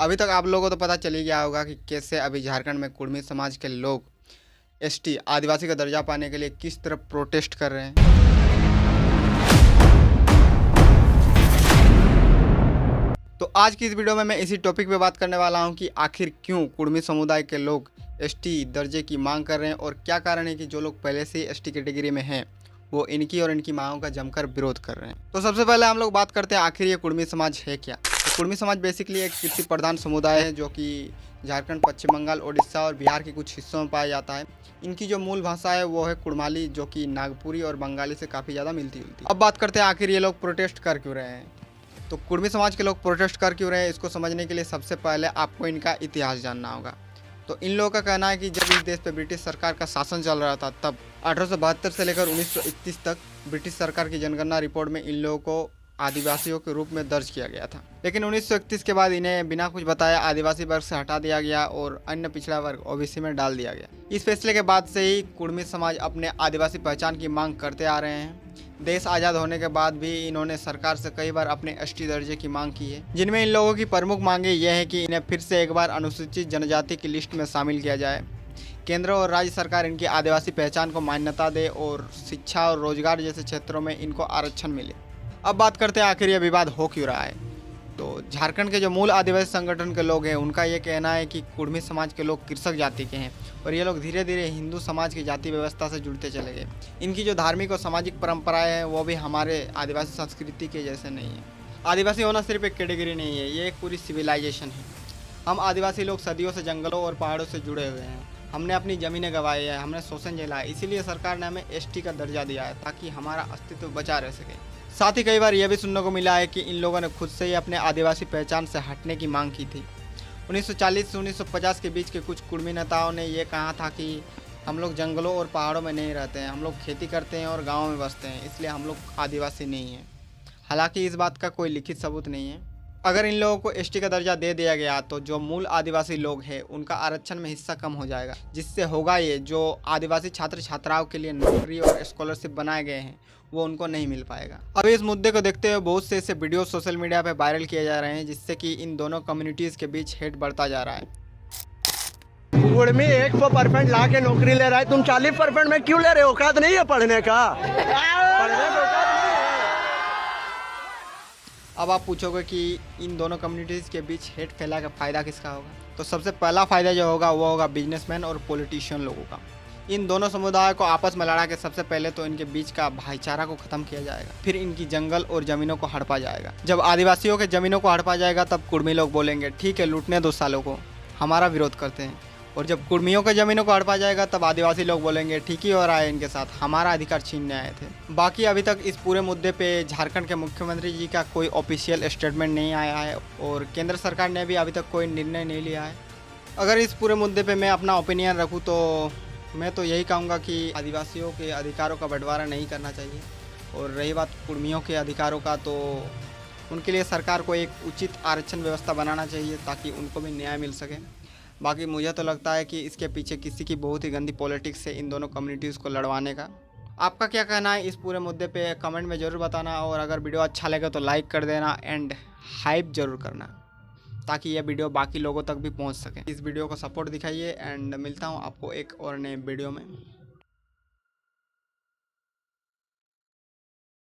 अभी तक आप लोगों को तो पता चल ही गया होगा कि कैसे अभी झारखंड में कुर्मी समाज के लोग एसटी आदिवासी का दर्जा पाने के लिए किस तरह प्रोटेस्ट कर रहे हैं। तो आज की इस वीडियो में मैं इसी टॉपिक पे बात करने वाला हूं कि आखिर क्यों कुर्मी समुदाय के लोग एसटी दर्जे की मांग कर रहे हैं और क्या कारण है कि जो लोग पहले से ही एसटी कैटेगरी में हैं वो इनकी और इनकी मांगों का जमकर विरोध कर रहे हैं। तो सबसे पहले हम लोग बात करते हैं आखिर ये कुर्मी समाज है क्या। तो कुर्मी समाज बेसिकली एक कृषि प्रधान समुदाय है जो कि झारखंड, पश्चिम बंगाल, उड़ीसा और बिहार के कुछ हिस्सों में पाया जाता है। इनकी जो मूल भाषा है वो है कुड़माली, जो कि नागपुरी और बंगाली से काफ़ी ज़्यादा मिलती जुलती है। अब बात करते हैं आखिर ये लोग प्रोटेस्ट कर क्यों रहे हैं। तो कुर्मी समाज के लोग प्रोटेस्ट कर क्यों रहे हैं, इसको समझने के लिए सबसे पहले आपको इनका इतिहास जानना होगा। तो इन लोगों का कहना है कि जब इस देश पे ब्रिटिश सरकार का शासन चल रहा था तब 1872 से लेकर 1931 तक ब्रिटिश सरकार की जनगणना रिपोर्ट में इन लोगों को आदिवासियों के रूप में दर्ज किया गया था। लेकिन 1931 के बाद इन्हें बिना कुछ बताए आदिवासी वर्ग से हटा दिया गया और अन्य पिछड़ा वर्ग ओबीसी में डाल दिया गया। इस फैसले के बाद से ही कुर्मी समाज अपने आदिवासी पहचान की मांग करते आ रहे हैं। देश आज़ाद होने के बाद भी इन्होंने सरकार से कई बार अपने एसटी दर्जे की मांग की है, जिनमें इन लोगों की प्रमुख मांगे ये है कि इन्हें फिर से एक बार अनुसूचित जनजाति की लिस्ट में शामिल किया जाए, केंद्र और राज्य सरकार इनकी आदिवासी पहचान को मान्यता दे और शिक्षा और रोजगार जैसे क्षेत्रों में इनको आरक्षण मिले। अब बात करते हैं आखिर यह विवाद हो क्यों रहा है। तो झारखंड के जो मूल आदिवासी संगठन के लोग हैं उनका ये कहना है कि कुर्मी समाज के लोग कृषक जाति के हैं और ये लोग धीरे धीरे हिंदू समाज की जाति व्यवस्था से जुड़ते चले गए। इनकी जो धार्मिक और सामाजिक परंपराएं हैं वो भी हमारे आदिवासी संस्कृति के जैसे नहीं है। आदिवासी होना सिर्फ एक कैटेगरी नहीं है, ये एक पूरी सिविलाइजेशन है। हम आदिवासी लोग सदियों से जंगलों और पहाड़ों से जुड़े हुए हैं। हमने अपनी ज़मीनें गंवाई है, हमने शोषण झेला है, इसीलिए सरकार ने हमें एसटी का दर्जा दिया है ताकि हमारा अस्तित्व बचा रह सके। साथ ही कई बार यह भी सुनने को मिला है कि इन लोगों ने खुद से ही अपने आदिवासी पहचान से हटने की मांग की थी। 1940 से 1950 के बीच के कुछ कुर्मी नेताओं ने यह कहा था कि हम लोग जंगलों और पहाड़ों में नहीं रहते हैं, हम लोग खेती करते हैं और गाँव में बसते हैं, इसलिए हम लोग आदिवासी नहीं हैं। हालांकि इस बात का कोई लिखित सबूत नहीं है। अगर इन लोगों को एसटी का दर्जा दे दिया गया तो जो मूल आदिवासी लोग हैं उनका आरक्षण में हिस्सा कम हो जाएगा, जिससे होगा ये जो आदिवासी छात्र छात्राओं के लिए नौकरी और स्कॉलरशिप बनाए गए हैं वो उनको नहीं मिल पाएगा। अब इस मुद्दे को देखते हुए बहुत से ऐसे वीडियो सोशल मीडिया पे वायरल किए जा रहे हैं जिससे कि इन दोनों कम्युनिटीज़ के बीच हेट बढ़ता जा रहा है। कुर्मी 100% ला के नौकरी ले रहा है, तुम 40% में क्यों ले रहे हो? औकात नहीं है पढ़ने का? पढ़ने का औकात नहीं है। अब आप पूछोगे कि इन दोनों कम्युनिटीज़ के बीच हेट फैला का फ़ायदा किसका होगा। तो सबसे पहला फ़ायदा जो होगा वो होगा बिजनेसमैन और पॉलिटिशियन लोगों का। इन दोनों समुदायों को आपस में लड़ा के सबसे पहले तो इनके बीच का भाईचारा को ख़त्म किया जाएगा, फिर इनकी जंगल और ज़मीनों को हड़पा जाएगा। जब आदिवासियों के ज़मीनों को हड़पा जाएगा तब कुर्मी लोग बोलेंगे ठीक है लूटने दो सालों को, हमारा विरोध करते हैं। और जब कुर्मियों के ज़मीनों को हड़पा जाएगा तब आदिवासी लोग बोलेंगे ठीक ही हो रहा है इनके साथ, हमारा अधिकार छीनने आए थे। बाकी अभी तक इस पूरे मुद्दे पे झारखंड के मुख्यमंत्री जी का कोई ऑफिशियल स्टेटमेंट नहीं आया है और केंद्र सरकार ने भी अभी तक कोई निर्णय नहीं लिया है। अगर इस पूरे मुद्दे पे मैं अपना ओपिनियन रखूँ तो मैं तो यही कहूँगा कि आदिवासियों के अधिकारों का बंटवारा नहीं करना चाहिए। और रही बात कुर्मियों के अधिकारों का, तो उनके लिए सरकार को एक उचित आरक्षण व्यवस्था बनाना चाहिए ताकि उनको भी न्याय मिल सके। बाकी मुझे तो लगता है कि इसके पीछे किसी की बहुत ही गंदी पॉलिटिक्स है इन दोनों कम्युनिटीज़ को लड़वाने का। आपका क्या कहना है इस पूरे मुद्दे पे कमेंट में ज़रूर बताना और अगर वीडियो अच्छा लगे तो लाइक कर देना एंड हाइप ज़रूर करना ताकि यह वीडियो बाकी लोगों तक भी पहुंच सके। इस वीडियो को सपोर्ट दिखाइए एंड मिलता हूं आपको एक और नए वीडियो में।